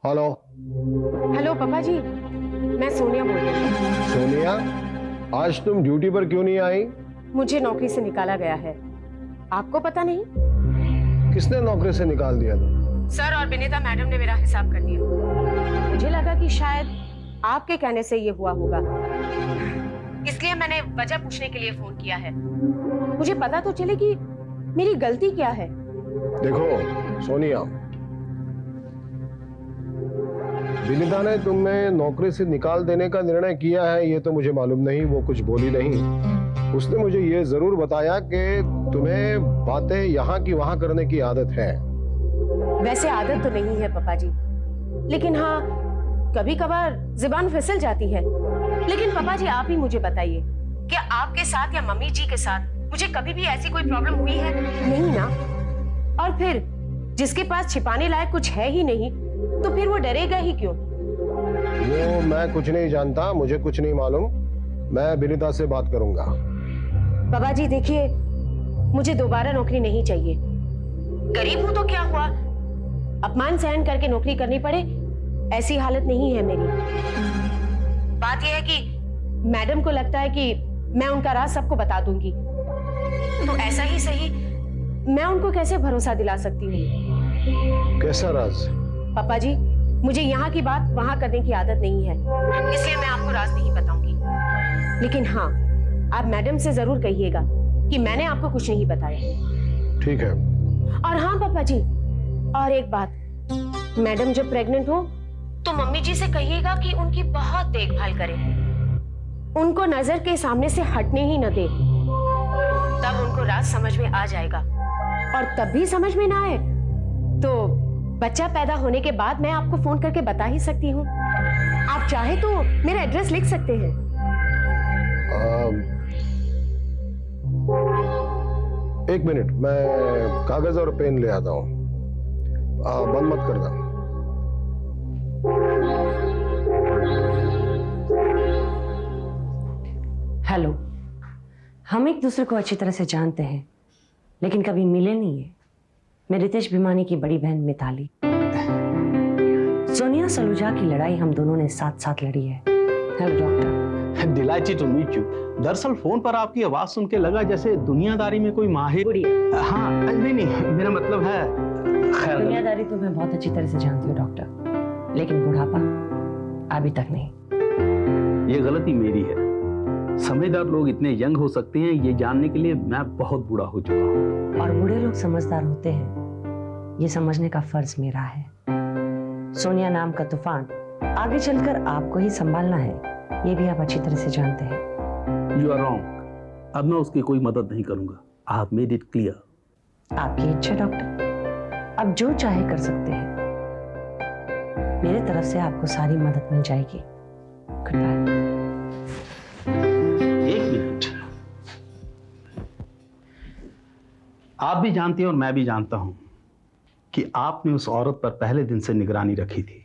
Hello. Hello पापा जी, मैं सोनिया बोल रही हूँ। सोनिया, आज तुम ड्यूटी पर क्यों नहीं आई? मुझे नौकरी से निकाला गया है, आपको पता नहीं? किसने नौकरी से निकाल दिया तुम? सर और विनीता मैडम ने मेरा हिसाब कर दिया। मुझे लगा कि शायद आपके कहने से ये हुआ होगा, इसलिए मैंने वजह पूछने के लिए फोन किया है। मुझे पता तो चले कि मेरी गलती क्या है। देखो सोनिया, विनीता ने तुम्हें नौकरी से निकाल देने का निर्णय किया है ये तो मुझे मालूम नहीं, वो कुछ बोली नहीं। उसने मुझे ये जरूर बताया कि तुम्हें बातें यहाँ की वहां करने की आदत है। वैसे आदत तो नहीं है पापा जी, लेकिन हाँ कभी कभार जुबान फिसल जाती है। लेकिन पापा जी आप ही मुझे बताइए, क्या आपके साथ या मम्मी जी के साथ मुझे कभी भी ऐसी कोई प्रॉब्लम हुई है? नहीं ना। और फिर जिसके पास छिपाने लायक कुछ है ही नहीं तो फिर वो डरेगा ही क्यों? वो मैं कुछ नहीं जानता, मुझे कुछ नहीं मालूम। मैं विनीता से बात करूंगा। बाबा जी देखिए, मुझे दोबारा नौकरी नहीं चाहिए। गरीब हूं तो क्या हुआ, अपमान सहन करके नौकरी करनी पड़े ऐसी हालत नहीं है मेरी। बात यह है कि मैडम को लगता है कि मैं उनका राज सबको बता दूंगी, तो ऐसा ही सही मैं उनको कैसे भरोसा दिला सकती हूँ? कैसा राज? पापा जी मुझे यहाँ की बात वहां करने की आदत नहीं है, इसलिए मैं आपको राज नहीं बताऊंगी। लेकिन हाँ, आप मैडम से जरूर कहिएगा कि मैंने आपको कुछ नहीं बताया। ठीक है। और हाँ पापा जी, और एक बात, मैडम जब प्रेग्नेंट हो तो मम्मी जी से कहिएगा कि उनकी बहुत देखभाल करें, उनको नजर के सामने से हटने ही न दे। तब उनको राज समझ में आ जाएगा, और तब भी समझ में ना आए तो बच्चा पैदा होने के बाद मैं आपको फोन करके बता ही सकती हूँ। आप चाहे तो मेरा एड्रेस लिख सकते हैं। एक मिनट, मैं कागज और पेन ले आता हूँ। बंद मत करना। हेलो, हम एक दूसरे को अच्छी तरह से जानते हैं लेकिन कभी मिले नहीं है। मैं रितेश भिमानी की बड़ी बहन मिताली। सोनिया सलूजा की लड़ाई हम दोनों ने साथ साथ लड़ी है। Hello doctor. Delighted to meet you. दरअसल फोन पर आपकी आवाज सुन के लगा जैसे दुनियादारी में कोई माहिर। हाँ नहीं, मेरा मतलब है दुनियादारी तो मैं बहुत अच्छी तरह से जानती हूँ डॉक्टर, लेकिन बुढ़ापा अभी तक नहीं। ये गलती मेरी है। समझदार लोग इतने यंग हो सकते हैं ये जानने के लिए मैं बहुत बूढ़ा हो चुका हूँ। और बूढ़े लोग समझदार होते हैं ये समझने का फर्ज मेरा है। सोनिया नाम का तूफान आगे चलकर आपको ही संभालना है, ये भी आप अच्छी तरह से जानते हैं। You are wrong. अब मैं उसकी कोई मदद नहीं करूंगा। I have made it clear. आपकी इच्छा डॉक्टर, अब जो चाहे कर सकते हैं। मेरे तरफ से आपको सारी मदद मिल जाएगी। Good bye. एक मिनट, आप भी जानते हैं और मैं भी जानता हूं कि आपने उस औरत पर पहले दिन से निगरानी रखी थी,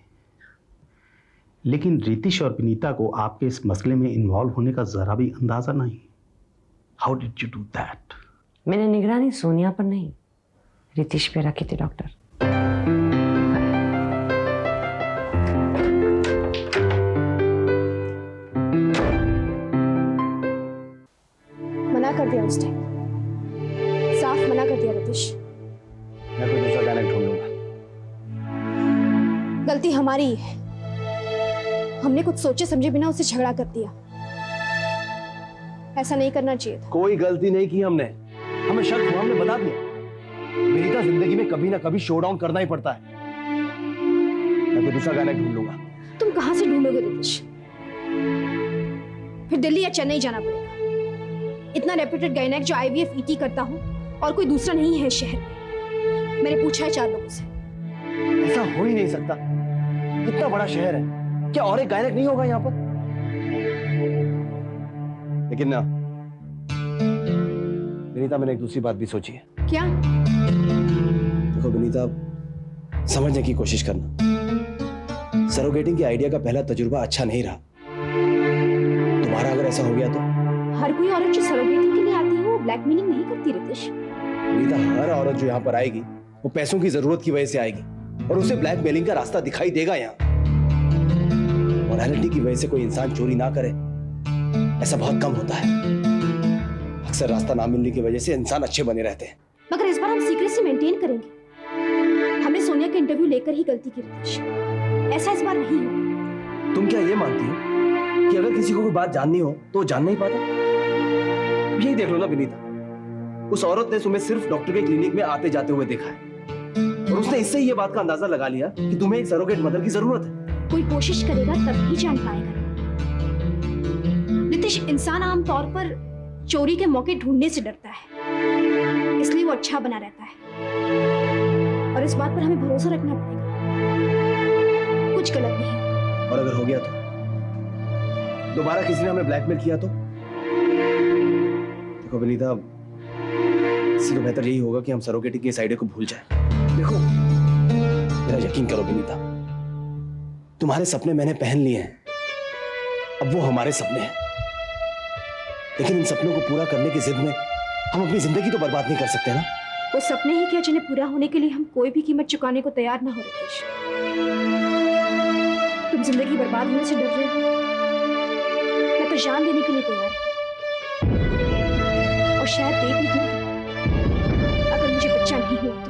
लेकिन रितेश और विनीता को आपके इस मसले में इन्वॉल्व होने का जरा भी अंदाजा नहीं। How did you do that? मैंने निगरानी सोनिया पर नहीं, रितेश पे रखी थी डॉक्टर। मना कर दिया उस टाइम, साफ मना कर दिया रितेश। मैं कोई दूसरा डायरेक्ट ढूंढ लूंगा। गलती हमारी ही है, हमने कुछ सोचे समझे बिना उससे झगड़ा कर दिया। ऐसा नहीं करना चाहिए था। कोई गलती नहीं की हमने, हमें शक हुआ, हमने बता दिया। विनीता जिंदगी में कभी ना कभी शोडाउन करना ही पड़ता है। मैं कोई दूसरा डायरेक्ट ढूंढ लूंगा। तुम कहां से ढूंढोगे रितेश? फिर दिल्ली या चेन्नई जाना पड़ेगा। इतना रेप्यूटेड गायनेक जो IVF ET करता हूं और कोई दूसरा नहीं है शहर में। मैंने पूछा है 4 लोगों से। ऐसा हो ही नहीं सकता, इतना बड़ा शहर है, क्या और एक गायनेक नहीं होगा यहाँ पर? लेकिन ना विनीता, मैंने एक दूसरी बात भी सोची है। क्या? देखो विनीता, समझने की कोशिश करना। सरोगेटिंग के आइडिया का पहला तजुर्बा अच्छा नहीं रहा। दोबारा अगर ऐसा हो गया तो? हर कोई औरत जो सरोगेटिंग के लिए आती है वो ब्लैकमेलिंग नहीं करती रितेश। विनीता, हर औरत जो यहाँ पर आएगी वो पैसों की जरूरत की वजह से आएगी। और उसे ब्लैकमेलिंग का रास्ता दिखाई देगा यहाँ। मोरालिटी की वजह से कोई इंसान चोरी ना करे, ऐसा बहुत कम होता है। अक्सर रास्ता ना मिलने की वजह से इंसान अच्छे बने रहते हैं। मगर इस बार हम सीक्रेसी मेंटेन करेंगे। हमने सोनिया का इंटरव्यू लेकर ही गलती की रितेश, ऐसा इस बार नहीं होगा। तुम क्या ये मानती हो कि अगर किसी को कोई बात जाननी हो तो वो जान नहीं पाता? यही देख लो ना विनीता, उस औरत ने तुम्हें सिर्फ डॉक्टर के क्लिनिक में आते जाते हुए देखा है और उसने इससे ही ये बात का अंदाजा लगा लिया कि तुम्हें एक सरोगेट मदर की जरूरत है। कोई कोशिश करेगा तब ही जान पाएगा। नितिश, इंसान आमतौर पर चोरी के मौके ढूंढने से डरता है, इसलिए वो अच्छा बना रहता है। और इस बात पर हमें भरोसा रखना पड़ेगा, कुछ गलत नहीं। और अगर हो गया तो दोबारा किसी ने हमें ब्लैकमेल किया तो? देखो विनीता, इससे तो बेहतर यही होगा कि हम सरोगेटी के इस आइडिया को भूल जाएं। देखो, मेरा यकीन करो विनीता, तुम्हारे सपने मैंने पहन लिए हैं, अब वो हमारे सपने हैं। लेकिन इन सपनों को पूरा करने की जिद में हम अपनी जिंदगी तो बर्बाद नहीं कर सकते ना। वो सपने ही क्या जिन्हें पूरा होने के लिए हम कोई भी कीमत चुकाने को तैयार ना हो रितेश। तुम जिंदगी बर्बाद होने से डर रहे हो, मैं तो जान देने के लिए तैयार हूं। और शायद दे भी दूं अगर मुझे बच्चा नहीं हुआ तो।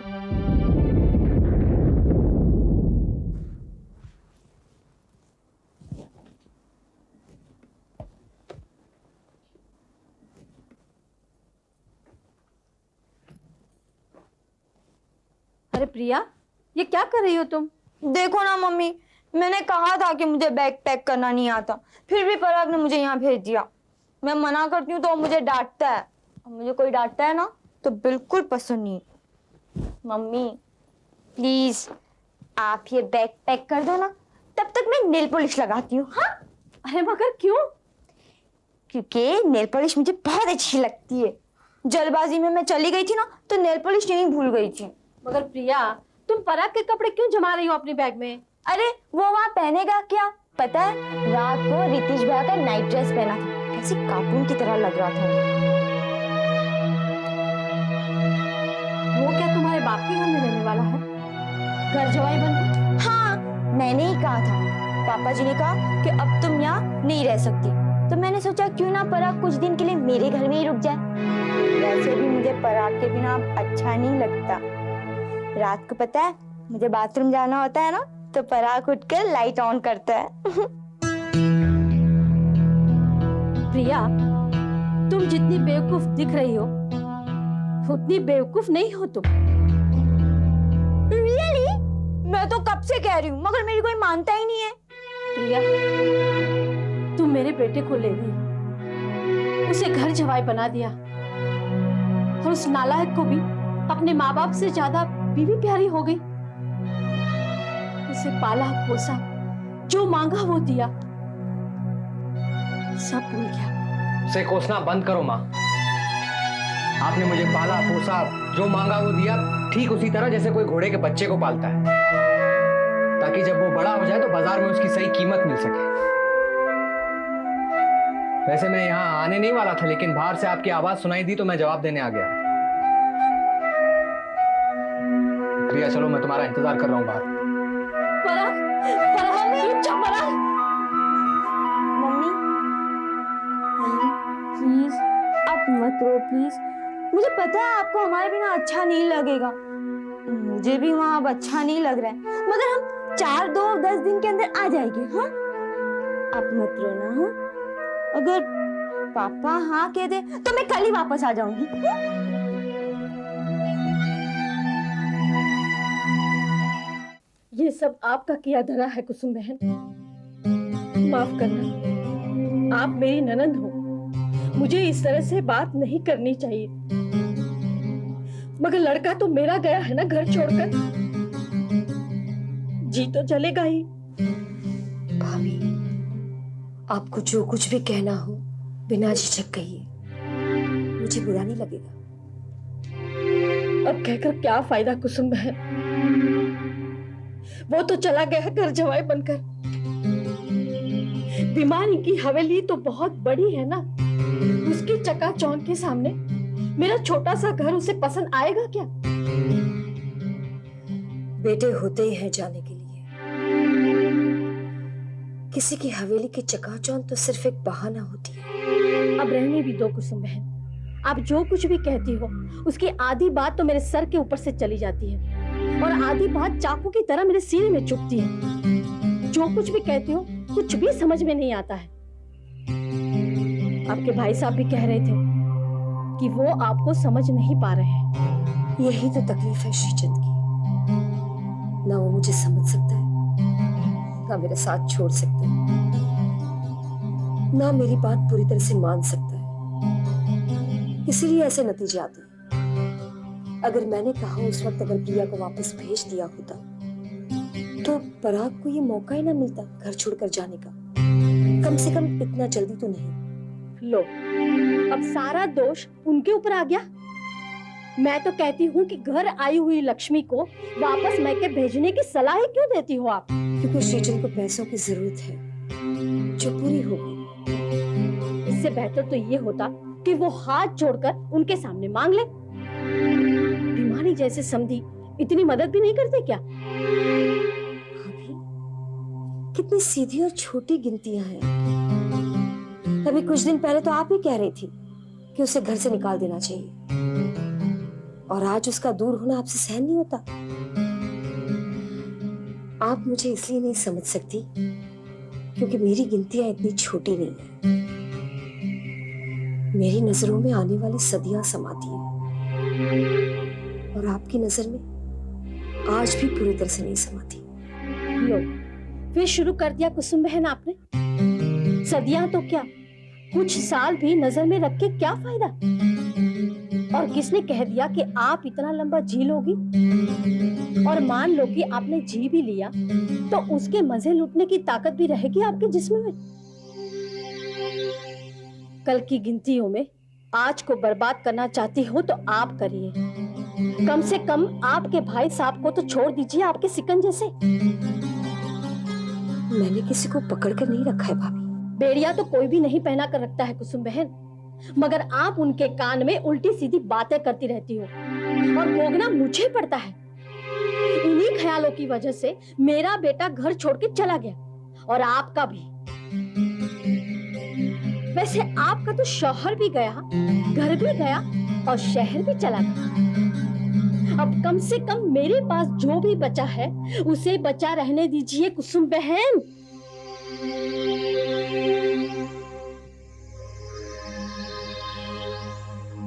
अरे प्रिया, ये क्या कर रही हो तुम? देखो ना मम्मी, मैंने कहा था कि मुझे बैग पैक करना नहीं आता, फिर भी पराग ने मुझे यहाँ भेज दिया। मैं मना करती हूँ तो वो मुझे डांटता है, और मुझे कोई डांटता है ना तो बिल्कुल पसंद नहीं। मम्मी प्लीज आप ये बैग पैक कर दो ना, तब तक मैं नेल पॉलिश लगाती हूँ। हाँ? अरे मगर क्यों? क्योंकि नेल पॉलिश मुझे बहुत अच्छी लगती है। जल्दबाजी में मैं चली गई थी ना तो नेल पॉलिश यहीं भूल गई थी। मगर प्रिया, तुम पराग के कपड़े क्यों जमा रही हो अपने बैग में? अरे वो वहाँ पहनेगा क्या? पता है, रात को रितेश भैया का नाइट ड्रेस पहना था, कैसी कार्टून की तरह लग रहा था। वो क्या तुम्हारे बाप के घर में रहने वाला है, घर जवाई बनकर? हाँ, मैंने ही कहा था। पापा जी ने कहा कि अब तुम यहाँ नहीं रह सकती, तो मैंने सोचा क्यों ना पराग कुछ दिन के लिए मेरे घर में ही रुक जाए। वैसे भी मुझे पराग के बिना अब अच्छा नहीं लगता। रात को पता है, मुझे बाथरूम जाना होता है ना तो पराग उठकर लाइट ऑन करता है। प्रिया, तुम जितनी बेवकूफ दिख रही हो उतनी बेवकूफ नहीं हो तुम। Really? मैं तो कब से कह रही हूँ, मगर मेरी कोई मानता ही नहीं है। प्रिया, तुम मेरे बेटे को ले गई, उसे घर जवाई बना दिया, और उस नालायक को भी अपने माँ बाप से ज्यादा बीवी प्यारी हो गई। उसे पाला पोसा, जो मांगा वो दिया, सब भूल गया। उसे कोसना बंद करो माँ। आपने मुझे पाला पोसा, जो मांगा वो दिया, ठीक उसी तरह जैसे कोई घोड़े के बच्चे को पालता है, ताकि जब वो बड़ा हो जाए तो बाजार में उसकी सही कीमत मिल सके। वैसे मैं यहाँ आने नहीं वाला था, लेकिन बाहर से आपकी आवाज सुनाई दी तो मैं जवाब देने आ गया। प्रिया चलो, मैं तुम्हारा इंतजार कर रहा हूँ बाहर। पराग, पराग, रुक जा पराग। मम्मी, प्लीज आप मत रो प्लीज। मुझे पता है आपको हमारे बिना अच्छा नहीं लगेगा, मुझे भी वहाँ अब अच्छा नहीं लग रहा है, मगर हम 4-2-10 दिन के अंदर आ जाएंगे। हाँ, आप मत रोना। हाँ, अगर पापा हाँ कह दे तो मैं कल ही वापस आ जाऊंगी। ये सब आपका किया धरा है कुसुम बहन, माफ करना। आप मेरी ननंद हो, मुझे इस तरह से बात नहीं करनी चाहिए, मगर लड़का तो मेरा गया है ना घर छोड़कर, जी तो चलेगा ही। भाभी, आपको जो कुछ भी कहना हो बिना झिझक कहिए, मुझे बुरा नहीं लगेगा। अब कहकर क्या फायदा कुसुम बहन, वो तो चला गया घर जवाई बनकर। बीमारी की हवेली तो बहुत बड़ी है ना, उसकी चकाचौंध के सामने मेरा छोटा सा घर उसे पसंद आएगा क्या? बेटे होते ही हैं जाने के लिए। किसी की हवेली की चकाचौंध तो सिर्फ एक बहाना होती है। अब रहने भी दो कुसुम बहन। आप जो कुछ भी कहती हो उसकी आधी बात तो मेरे सर के ऊपर से चली जाती है और आधी बात चाकू की तरह मेरे सीने में चुभती है। जो कुछ भी कहती हो कुछ भी समझ में नहीं आता है। आपके भाई साहब भी कह रहे थे कि वो आपको समझ नहीं पा रहे हैं। यही तो तकलीफ है श्रीचंद की। ना वो मुझे समझ सकता है, ना मेरा साथ छोड़ सकता है, ना मेरी बात पूरी तरह से मान सकता है। इसीलिए ऐसे नतीजे आते हैं। अगर मैंने कहा उस वक्त अगर प्रिया को वापस भेज दिया होता तो पराग को ये मौका ही ना मिलता घर छोड़कर जाने का। कम से कम इतना जल्दी तो नहीं। लो, अब सारा दोष उनके ऊपर आ गया। मैं तो कहती हूँ कि घर आई हुई लक्ष्मी को वापस मैके भेजने की सलाह ही क्यों देती हो आप? क्योंकि श्रीचंद को पैसों की जरूरत है जो पूरी होगी। इससे बेहतर तो ये होता कि वो हाथ जोड़कर उनके सामने मांग ले। बीमारी जैसे समधी इतनी मदद भी नहीं करते क्या? भाभी, कितनी सीधी और छोटी गिनतियां हैं। अभी कुछ दिन पहले तो आप ही कह रही थी कि उसे घर से निकाल देना चाहिए, और आज उसका दूर होना आपसे सहन नहीं होता। आप मुझे इसलिए नहीं समझ सकती क्योंकि मेरी गिनतियां इतनी छोटी नहीं है। मेरी नजरों में आने वाली सदियां समाती है और आपकी नजर में आज भी पूरी तरह से नहीं समाती। लो, फिर शुरू कर दिया कुसुम बहन आपने। सदियां तो क्या, कुछ साल भी नजर में रख के क्या फायदा? और किसने कह दिया कि आप इतना लंबा जी लोगी? और मान लो कि आपने जी भी लिया तो उसके मजे लूटने की ताकत भी रहेगी आपके जिस्म में। कल की गिनतियों में आज को बर्बाद करना चाहती हो तो आप करिए। कम से कम आपके भाई साहब को तो छोड़ दीजिए आपके सिकंजे से। मैंने किसी को पकड़ कर नहीं रखा है भाभी। बेड़िया तो कोई भी नहीं पहना कर रखता है कुसुम बहन, मगर आप उनके कान में उल्टी सीधी बातें करती रहती हो और भोगना मुझे पड़ता है। इन्हीं ख्यालों की वजह से मेरा बेटा घर छोड़ के चला गया और आपका भी। वैसे आपका तो शौहर भी गया, घर भी गया और शहर भी चला गया। अब कम से कम मेरे पास जो भी बचा है उसे बचा रहने दीजिए कुसुम बहन।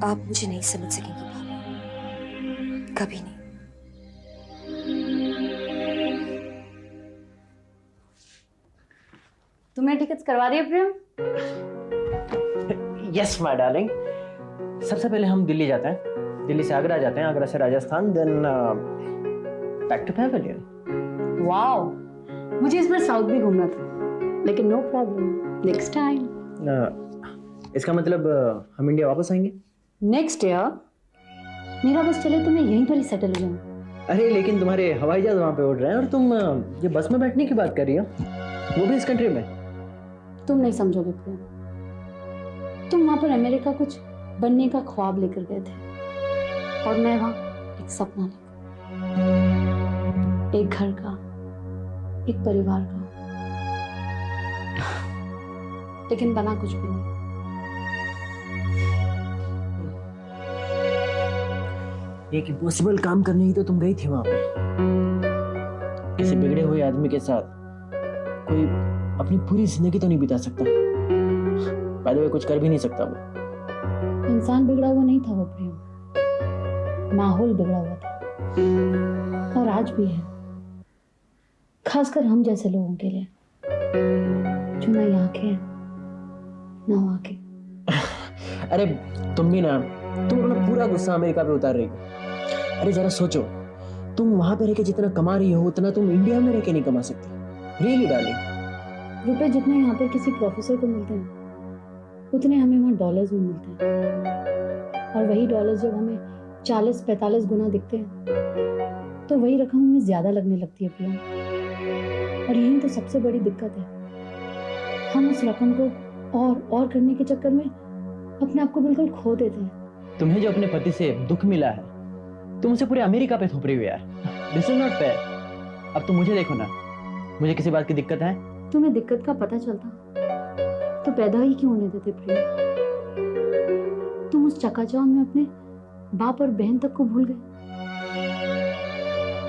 आप मुझे नहीं समझ सकेंगी भाभी, कभी नहीं। तुमने टिकट्स करवा दिए प्रेम? Yes my darling. सबसे पहले हम दिल्ली जाते हैं, दिल्ली से आगरा जाते हैं, आगरा से Rajasthan, then back to pavilion. Wow, मुझे इस बार साउथ भी घूमना था, लेकिन नो प्रॉब्लम, नेक्स्ट टाइम। इसका मतलब हम इंडिया वापस आएंगे नेक्स्ट ईयर। मेरा बस चले तो मैं यहीं पर ही सेटल हो जाऊँ। अरे लेकिन तुम्हारे हवाई जहाज वहाँ पे उड़ रहे हैं और तुम ये बस में बैठने की बात कर रही हो, वो भी इस कंट्री में। तुम नहीं समझोगे प्रेम, तुम वहाँ पर अमेरिका कुछ बनने का ख्वाब लेकर गए थे और मैं वहाँ एक सपना लेकर, एक घर का, एक परिवार का, लेकिन बना कुछ भी नहीं। एक इम्पॉसिबल काम करने ही तो तुम गई थी वहां पे। किसी बिगड़े हुए आदमी के साथ कोई अपनी पूरी जिंदगी तो नहीं बिता सकता, बाय द वे कुछ कर भी नहीं सकता वो। इंसान बिगड़ा हुआ नहीं था वो प्रेम, माहौल बिगड़ा हुआ था और आज भी है, खासकर हम जैसे लोगों के लिए जो ना यहाँ के हैं ना वहाँ के। अरे तुम भी ना, तुम अपना पूरा गुस्सा अमेरिका पे उतार रही हो। अरे जरा सोचो, तुम वहां पे रह के जितना कमा रही हो उतना तुम इंडिया में रह के नहीं कमा सकती। Really darling. रुपए जितने यहाँ पर किसी प्रोफेसर को मिलते हैं उतने हमें वहाँ डॉलर्स में मिलते हैं, और वही डॉलर्स जब हमें 40-45 गुना दिखते हैं तो वही रकम हमें ज्यादा लगने लगती है प्रिया। और यही तो सबसे बड़ी दिक्कत है, हम उस रकम को और करने के चक्कर में अपने आप को बिल्कुल खो देते हैं। तुम्हें जो अपने पति से दुख मिला है तुम मुझे पूरे अमेरिका पे थोप रही हो यार। This is not fair. अब तुम मुझे देखो ना, मुझे किसी बात की दिक्कत है? तुम्हें दिक्कत का पता चलता तो पैदा ही क्यों होने देते प्रिया? तुम उस चकाचौंध में अपने बाप और बहन तक को भूल गए।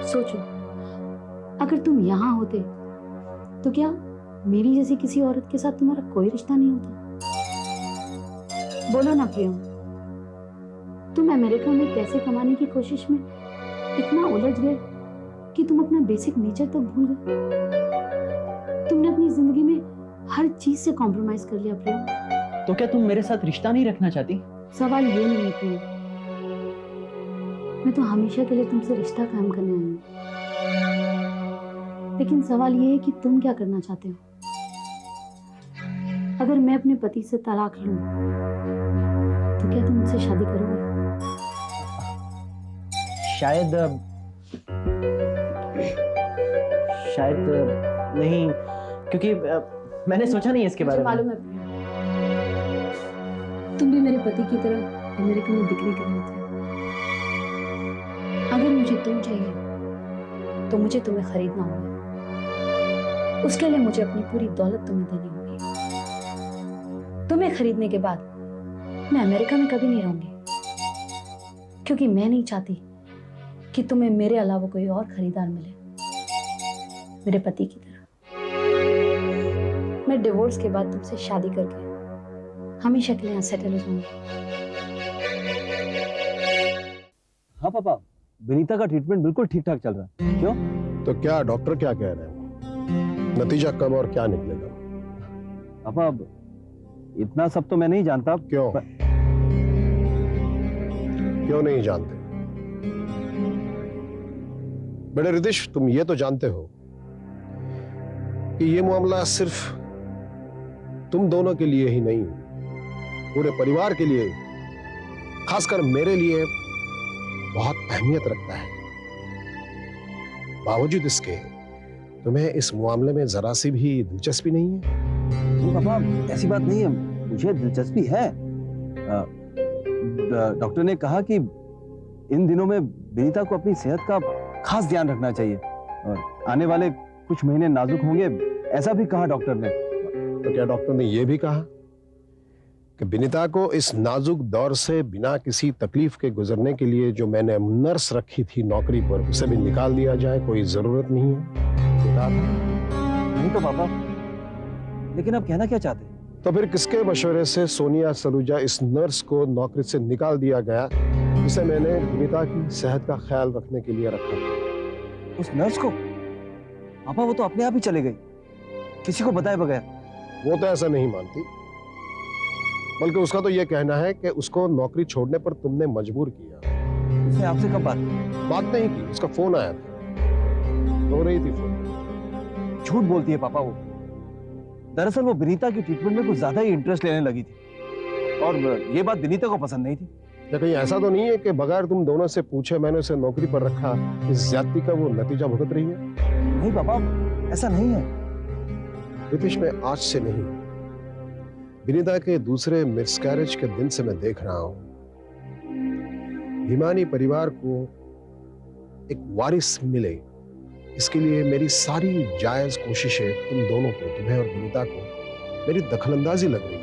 सोचो, अगर तुम यहाँ होते तो क्या मेरी जैसी किसी औरत के साथ तुम्हारा कोई रिश्ता नहीं होता? बोलो ना प्रियम, तुम अमेरिका में पैसे कमाने की कोशिश में इतना उलझ गए कि तुम अपना बेसिक नेचर तक भूल गए। तुमने अपनी जिंदगी में हर चीज से कॉम्प्रोमाइज कर लिया प्रियम। तो क्या तुम मेरे साथ रिश्ता नहीं रखना चाहती? सवाल ये नहीं है प्रियम, मैं तो हमेशा के लिए तुमसे रिश्ता कायम करने आई हूँ, लेकिन सवाल ये है कि तुम क्या करना चाहते हो। अगर मैं अपने पति से तलाक लूं तो क्या तुम मुझसे शादी करोगे? शायद नहीं, क्योंकि मैंने सोचा नहीं इसके बारे में। मालूम है प्रिया, तुम भी मेरे पति की तरह अमेरिका में बिक्री कर रहे थे। अगर मुझे तुम चाहिए तो मुझे तुम्हें खरीदना होगा। उसके लिए मुझे अपनी पूरी दौलत तुम्हें देनी होगी। तुम्हें खरीदने के बाद मैं अमेरिका में कभी नहीं रहूंगी, क्योंकि मैं नहीं चाहती कि तुम्हें मेरे अलावा कोई और खरीदार मिले मेरे पति की तरह। मैं डिवोर्स के बाद तुमसे शादी करके हमेशा के लिए यहाँ सेटल हो जाऊंगी। हाँ पापा, विनीता का ट्रीटमेंट बिल्कुल ठीक ठाक चल रहा है। क्यों? तो क्या डॉक्टर क्या कह रहे हैं? नतीजा कब और क्या निकलेगा? पापा इतना सब तो मैं नहीं जानता। क्यों? क्यों नहीं जानते? बड़े रिदिश, तुम ये तो जानते हो कि ये मामला सिर्फ तुम दोनों के लिए ही नहीं, पूरे परिवार के लिए, खासकर मेरे लिए बहुत अहमियत रखता है। बावजूद इसके तुम्हें इस मामले में जरा सी भी दिलचस्पी नहीं है? पापा ऐसी बात नहीं है, मुझे दिलचस्पी है। डॉक्टर ने कहा कि इन दिनों में विनीता को अपनी सेहत का खास ध्यान रखना चाहिए और आने वाले कुछ महीने नाजुक होंगे, ऐसा भी कहा डॉक्टर ने। तो क्या डॉक्टर ने यह भी कहा कि विनीता को इस नाजुक दौर से बिना किसी तकलीफ के गुजरने के लिए जो मैंने नर्स रखी थी नौकरी पर, उसे भी निकाल दिया जाए? कोई जरूरत नहीं है? नहीं तो पापा, लेकिन आप कहना क्या चाहते हैं? तो फिर किसके मशवरे से सोनिया सलूजा इस नर्स को नौकरी से निकाल दिया गया जिसे मैंने विनीता की सेहत का ख्याल रखने के लिए रखा था? उस नर्स को? पापा वो तो अपने आप ही चले गई, किसी को बताए बगैर। वो तो ऐसा नहीं मानती, बल्कि उसका तो यह कहना है कि उसको नौकरी छोड़ने पर तुमने मजबूर किया। उसने आपसे कब बात नहीं की, उसका फोन आया था, रो रही थी फोन। झूठ बोलती है पापा वो। दरअसल वो विनीता की ट्रीटमेंट में कुछ ज्यादा ही इंटरेस्ट लेने लगी थी और ये बात विनीता को पसंद नहीं थी। या कहीं ऐसा तो नहीं है कि बगैर तुम दोनों से पूछे मैंने उसे नौकरी पर रखा, इस ज्यादती का वो नतीजा भुगत रही है? नहीं पापा, ऐसा नहीं है। रितेश, मैं आज से नहीं, विनीता के दूसरे मिसकैरेज के दिन से मैं देख रहा हूं, हिमानी परिवार को एक वारिस मिले, इसके लिए मेरी सारी जायज कोशिशें तुम दोनों को, तुम्हें और विनीता को, मेरी दखलंदाजी लग रही है।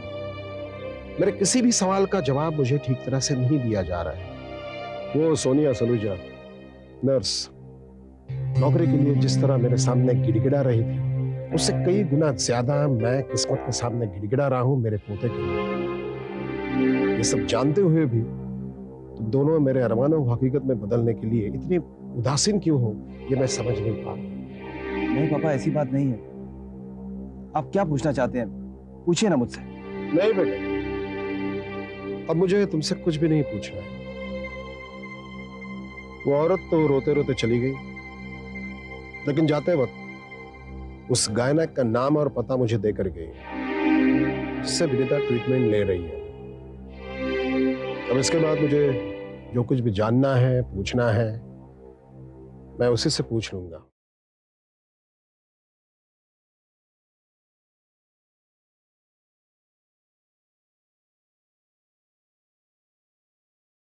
मेरे किसी भी सवाल का जवाब मुझे ठीक तरह से नहीं दिया जा रहा है। वो सोनिया सलूजा नर्स नौकरी के लिए जिस तरह मेरे सामने गिड़गिड़ा रही थी, उससे कई गुना ज्यादा मैं किस्मत के सामने गिड़गिड़ा रहा हूं मेरे पोते के लिए। ये सब जानते हुए भी तुम दोनों मेरे अरमानों को हकीकत में बदलने के लिए इतने उदासीन क्यों हो, ये मैं समझ नहीं पा रहा। नहीं पापा, ऐसी बात नहीं है। आप क्या पूछना चाहते हैं, पूछिए ना मुझसे। नहीं बेटे, अब मुझे तुमसे कुछ भी नहीं पूछना है। वो औरत तो रोते रोते चली गई, लेकिन जाते वक्त उस गायनक का नाम और पता मुझे देकर गई, जिससे विनीता ट्रीटमेंट ले रही है। अब इसके बाद मुझे जो कुछ भी जानना है, पूछना है, मैं उसी से पूछ लूंगा।